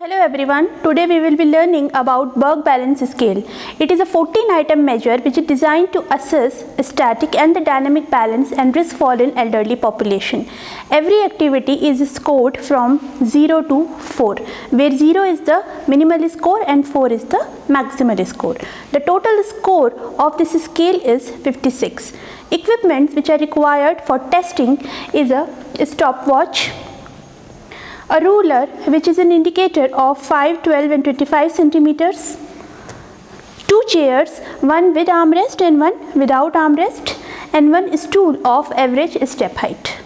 Hello everyone, today we will be learning about Berg Balance Scale. It is a 14-item measure which is designed to assess static and the dynamic balance and risk for an elderly population. Every activity is scored from 0 to 4, where 0 is the minimal score and 4 is the maximal score. The total score of this scale is 56. Equipments which are required for testing is a stopwatch, a ruler which is an indicator of 5, 12 and 25 centimeters, 2 chairs, one with armrest and one without armrest, and one stool of average step height.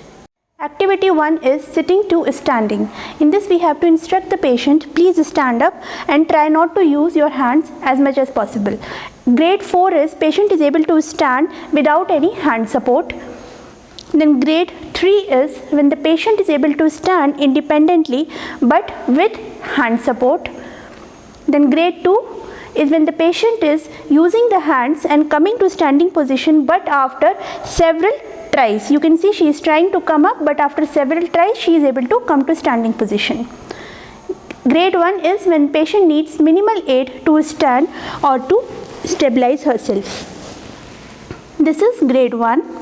Activity 1 is sitting to standing. In this we have to instruct the patient, please stand up and try not to use your hands as much as possible. Grade 4 is patient is able to stand without any hand support. Then grade 3 is when the patient is able to stand independently but with hand support. Then grade 2 is when the patient is using the hands and coming to standing position but after several tries. You can see she is trying to come up but after several tries she is able to come to standing position. Grade 1 is when patient needs minimal aid to stand or to stabilize herself. This is grade 1.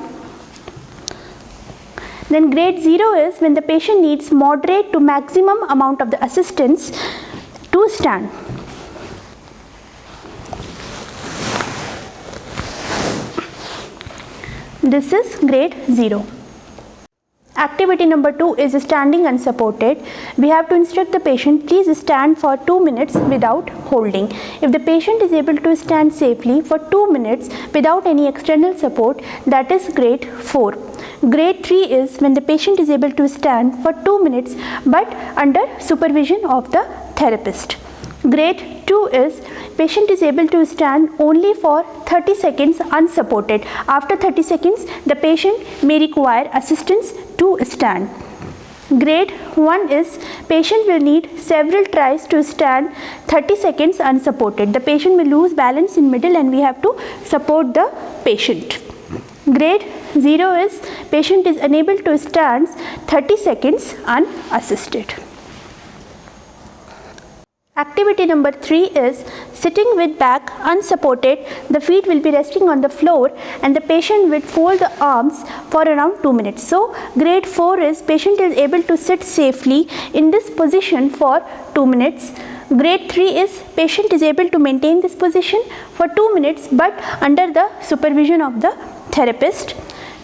Then grade 0 is when the patient needs moderate to maximum amount of the assistance to stand. This is grade 0. Activity number 2 is standing unsupported. We have to instruct the patient, please stand for 2 minutes without holding. If the patient is able to stand safely for 2 minutes without any external support, that is grade 4. Grade 3 is when the patient is able to stand for 2 minutes but under supervision of the therapist. Grade 2 is patient is able to stand only for 30 seconds unsupported. After 30 seconds, the patient may require assistance to stand. Grade 1 is patient will need several tries to stand 30 seconds unsupported. The patient may lose balance in middle and we have to support the patient. Grade 0 is patient is unable to stand 30 seconds unassisted. Activity number 3 is sitting with back unsupported. The feet will be resting on the floor and the patient will fold the arms for around 2 minutes. So grade 4 is patient is able to sit safely in this position for 2 minutes. Grade 3 is patient is able to maintain this position for 2 minutes but under the supervision of the therapist.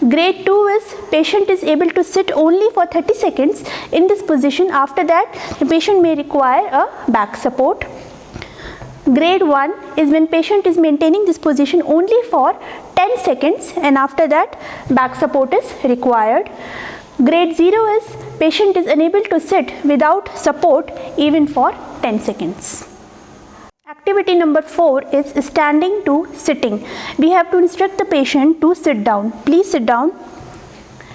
Grade 2 is patient is able to sit only for 30 seconds in this position. After that, the patient may require a back support. Grade 1 is when patient is maintaining this position only for 10 seconds and after that back support is required. Grade 0 is patient is unable to sit without support even for 10 seconds. Activity number 4 is standing to sitting. We have to instruct the patient to sit down. Please sit down.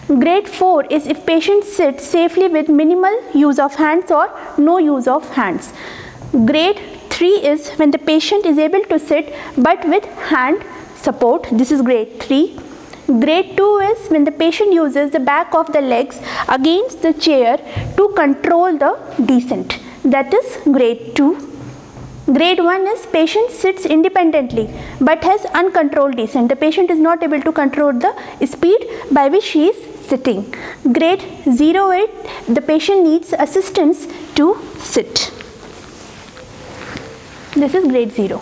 Grade 4 is if patient sits safely with minimal use of hands or no use of hands. Grade 3 is when the patient is able to sit but with hand support. This is grade 3. Grade 2 is when the patient uses the back of the legs against the chair to control the descent. That is grade 2. Grade 1 is patient sits independently but has uncontrolled descent. The patient is not able to control the speed by which she is sitting. Grade 08, the patient needs assistance to sit. This is grade 0.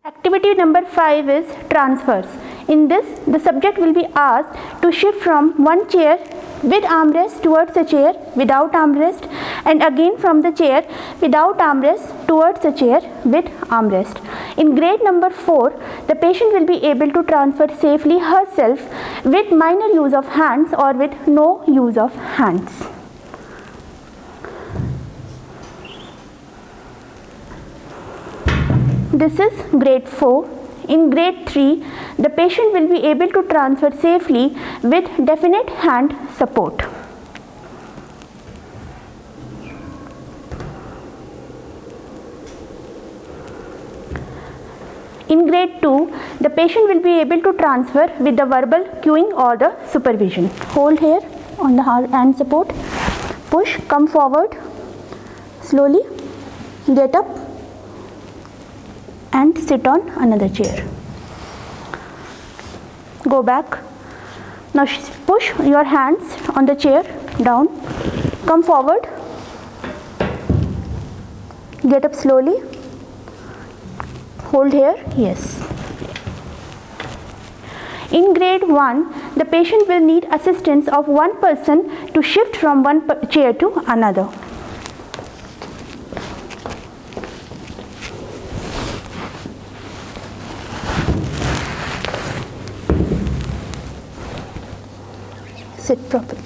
Activity number 5 is transfers. In this, the subject will be asked to shift from one chair with armrest towards a chair without armrest and again from the chair without armrest towards a chair with armrest. In grade number 4, the patient will be able to transfer safely herself with minor use of hands or with no use of hands. This is grade 4. In grade 3, the patient will be able to transfer safely with definite hand support. In grade 2, the patient will be able to transfer with the verbal cueing or the supervision. Hold here on the hand support, push, come forward slowly, get up and sit on another chair. Go back. Now push your hands on the chair down. Come forward. Get up slowly. Hold here. Yes. In grade 1, the patient will need assistance of one person to shift from one chair to another. Sit properly.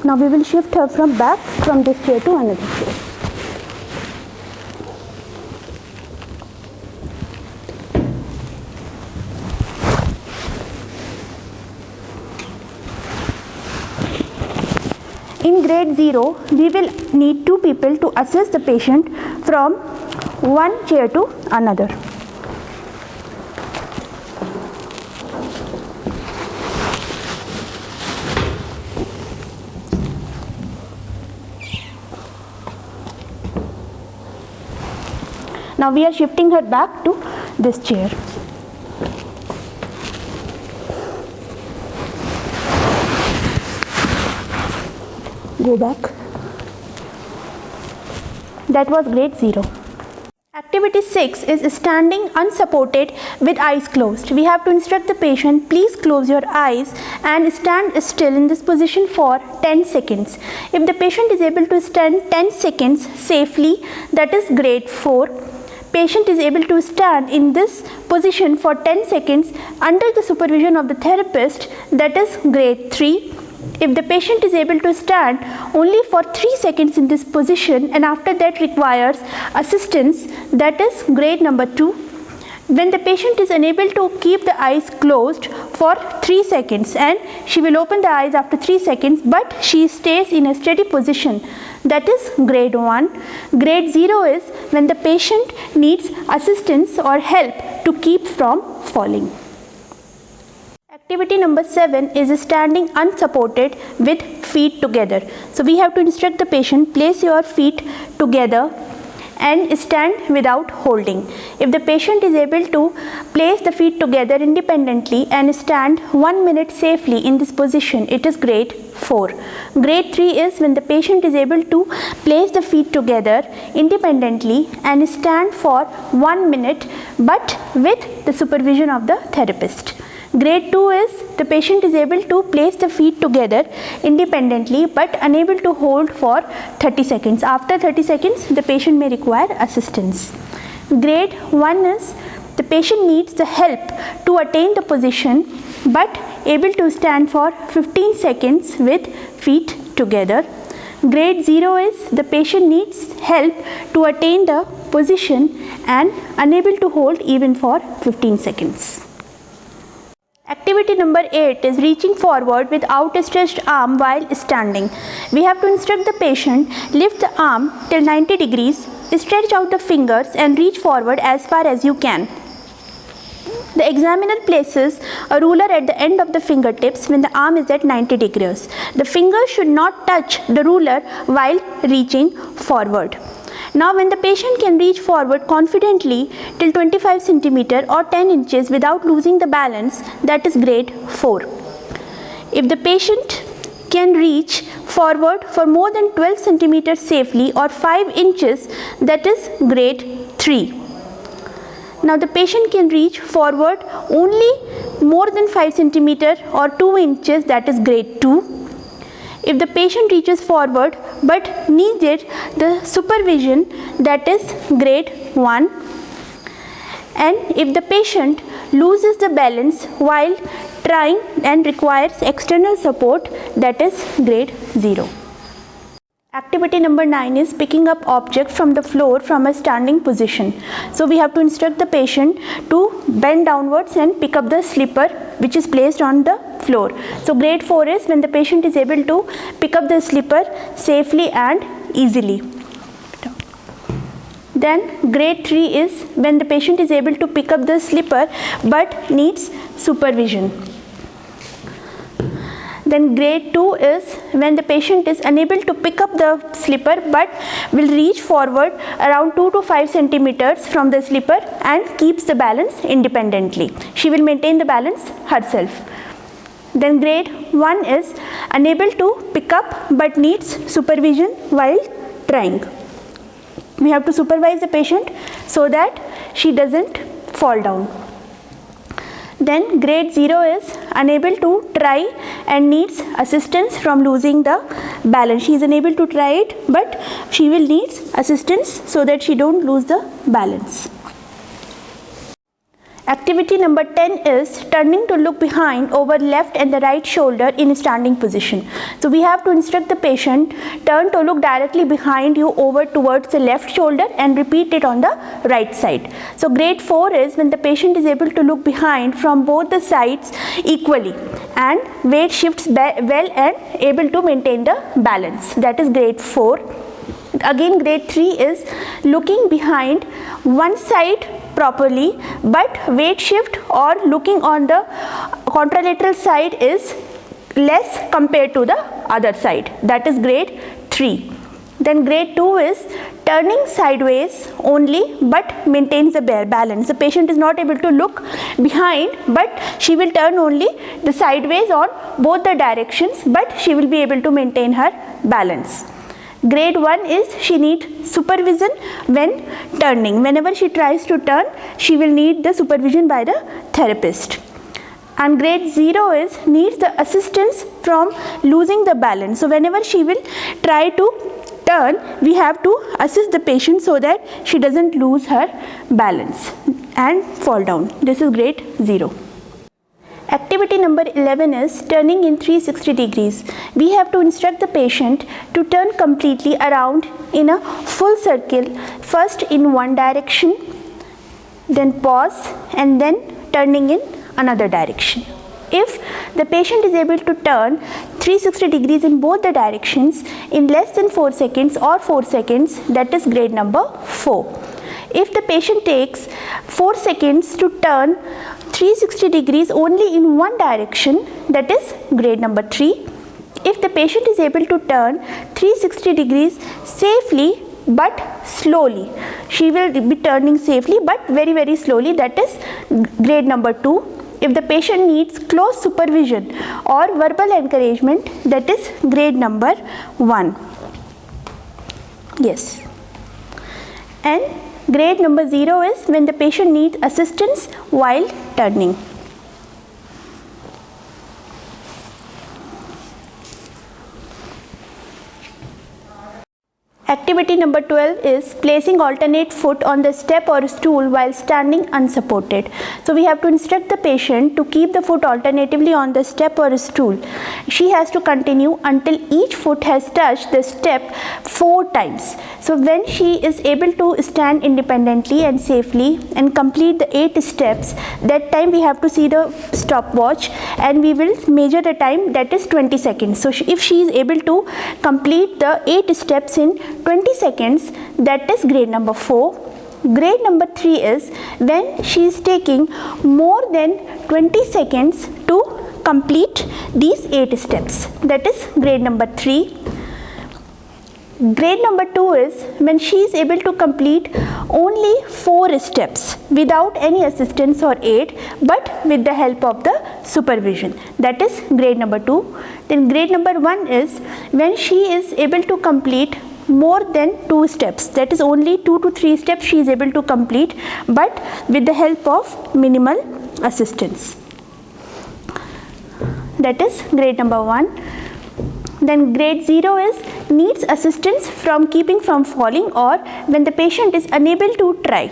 Now we will shift her from this chair to another chair. In grade 0, we will need 2 people to assist the patient from one chair to another. Now we are shifting her back to this chair. Go back. That was grade 0. Activity 6 is standing unsupported with eyes closed. We have to instruct the patient, please close your eyes and stand still in this position for 10 seconds. If the patient is able to stand 10 seconds safely, that is grade 4. Patient is able to stand in this position for 10 seconds under the supervision of the therapist, that is grade 3. If the patient is able to stand only for 3 seconds in this position and after that requires assistance, that is grade number 2. When the patient is unable to keep the eyes closed for 3 seconds and she will open the eyes after 3 seconds but she stays in a steady position, that is grade 1. Grade 0 is when the patient needs assistance or help to keep from falling. Activity number 7 is standing unsupported with feet together. So we have to instruct the patient, place your feet together and stand without holding. If the patient is able to place the feet together independently and stand 1 minute safely in this position, it is grade 4. Grade 3 is when the patient is able to place the feet together independently and stand for 1 minute but with the supervision of the therapist. Grade 2 is the patient is able to place the feet together independently but unable to hold for 30 seconds. After 30 seconds, the patient may require assistance. Grade 1 is the patient needs the help to attain the position but able to stand for 15 seconds with feet together. Grade 0 is the patient needs help to attain the position and unable to hold even for 15 seconds. Activity number 8 is reaching forward with outstretched arm while standing. We have to instruct the patient, lift the arm till 90 degrees, stretch out the fingers and reach forward as far as you can. The examiner places a ruler at the end of the fingertips when the arm is at 90 degrees. The fingers should not touch the ruler while reaching forward. Now when the patient can reach forward confidently till 25 cm or 10 inches without losing the balance, that is grade 4. If the patient can reach forward for more than 12 cm safely or 5 inches, that is grade 3. Now the patient can reach forward only more than 5 cm or 2 inches, that is grade 2. If the patient reaches forward but needed the supervision, that is grade 1. And if the patient loses the balance while trying and requires external support, that is grade 0. Activity number 9 is picking up objects from the floor from a standing position. So we have to instruct the patient to bend downwards and pick up the slipper which is placed on the floor. So grade 4 is when the patient is able to pick up the slipper safely and easily. Then grade 3 is when the patient is able to pick up the slipper but needs supervision. Then grade 2 is when the patient is unable to pick up the slipper but will reach forward around 2 to 5 centimeters from the slipper and keeps the balance independently. She will maintain the balance herself. Then grade 1 is unable to pick up but needs supervision while trying. We have to supervise the patient so that she doesn't fall down. Then grade 0 is unable to try and needs assistance from losing the balance. She is unable to try it but she will need assistance so that she don't lose the balance. Activity number 10 is turning to look behind over left and the right shoulder in standing position. So we have to instruct the patient, turn to look directly behind you over towards the left shoulder and repeat it on the right side. So grade 4 is when the patient is able to look behind from both the sides equally and weight shifts well and able to maintain the balance. That is grade 4. Again grade 3 is looking behind one side properly but weight shift or looking on the contralateral side is less compared to the other side. That is grade 3. Then grade 2 is turning sideways only but maintains the balance. The patient is not able to look behind but she will turn only the sideways on both the directions but she will be able to maintain her balance. Grade 1 is she needs supervision when turning. Whenever she tries to turn, she will need the supervision by the therapist. And grade 0 is needs the assistance from losing the balance. So whenever she will try to turn, we have to assist the patient so that she doesn't lose her balance and fall down. This is grade 0. Activity number 11 is turning in 360 degrees. We have to instruct the patient to turn completely around in a full circle, first in one direction, then pause and then turning in another direction. If the patient is able to turn 360 degrees in both the directions in less than 4 seconds or 4 seconds, that is grade number 4. If the patient takes 4 seconds to turn 360 degrees only in one direction, that is grade number 3. If the patient is able to turn 360 degrees safely but slowly, she will be turning safely but very slowly, that is grade number 2. If the patient needs close supervision or verbal encouragement, that is grade number 1. Yes. And grade number 0 is when the patient needs assistance while turning. Activity number 12 is placing alternate foot on the step or stool while standing unsupported. So we have to instruct the patient to keep the foot alternatively on the step or stool. She has to continue until each foot has touched the step 4 times. So when she is able to stand independently and safely and complete the 8 steps, that time we have to see the stopwatch and we will measure the time, that is 20 seconds. So if she is able to complete the 8 steps in 20 seconds, that is grade number 4. Grade number 3 is when she is taking more than 20 seconds to complete these 8 steps, that is grade number 3. Grade number 2 is when she is able to complete only 4 steps without any assistance or aid but with the help of the supervision, that is grade number 2. Then grade number 1 is when she is able to complete more than 2 steps, that is only 2 to 3 steps she is able to complete but with the help of minimal assistance, that is grade number 1. Then grade 0 is needs assistance from keeping from falling or when the patient is unable to try.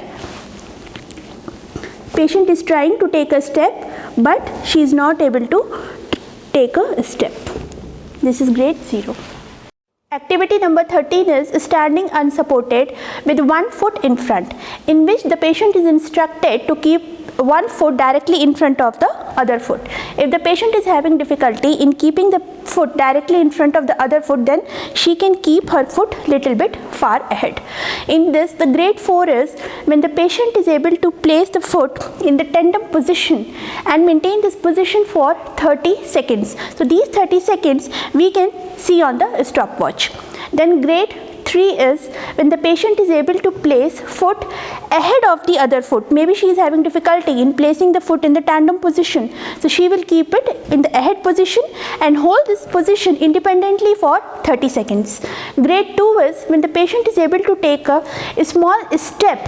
Patient is trying to take a step but she is not able to take a step. This is grade 0. Activity number 13 is standing unsupported with one foot in front, in which the patient is instructed to keep one foot directly in front of the other foot. If the patient is having difficulty in keeping the foot directly in front of the other foot, then she can keep her foot little bit far ahead. In this, the grade 4 is when the patient is able to place the foot in the tandem position and maintain this position for 30 seconds. So these 30 seconds we can see on the stopwatch. Then grade 3 is when the patient is able to place foot ahead of the other foot. Maybe she is having difficulty in placing the foot in the tandem position. So she will keep it in the ahead position and hold this position independently for 30 seconds. Grade 2 is when the patient is able to take a small step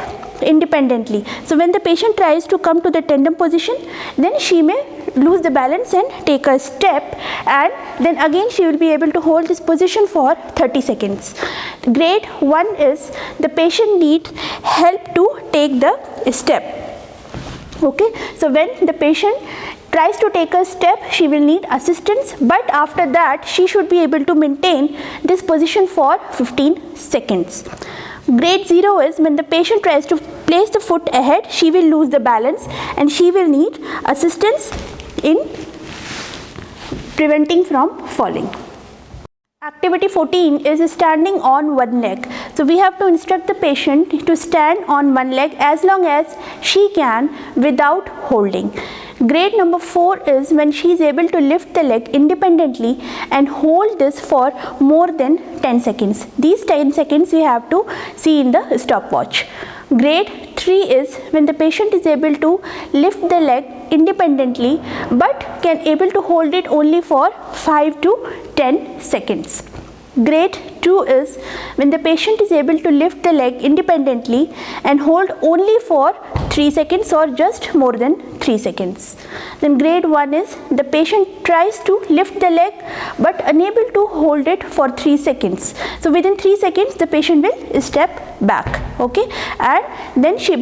independently. So when the patient tries to come to the tandem position, then she may lose the balance and take a step, and then again she will be able to hold this position for 30 seconds. Grade 1 is the patient needs help to take the step. Okay, so when the patient tries to take a step, she will need assistance, but after that she should be able to maintain this position for 15 seconds. Grade 0 is when the patient tries to place the foot ahead, she will lose the balance and she will need assistance in preventing from falling. Activity 14 is standing on one leg. So we have to instruct the patient to stand on one leg as long as she can without holding. Grade number 4 is when she is able to lift the leg independently and hold this for more than 10 seconds. These 10 seconds we have to see in the stopwatch. Grade 3 is when the patient is able to lift the leg independently but can able to hold it only for 5 to 10 seconds. Grade 2 is when the patient is able to lift the leg independently and hold only for 3 seconds or just more than 3 seconds. Then grade 1 is the patient tries to lift the leg but unable to hold it for 3 seconds. So within 3 seconds the patient will step back, okay, and then she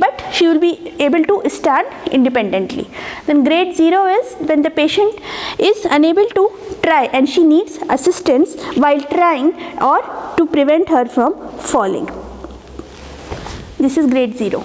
will be able to stand independently. Then grade 0 is when the patient is unable to try and she needs assistance while trying or to prevent her from falling. This is grade 0.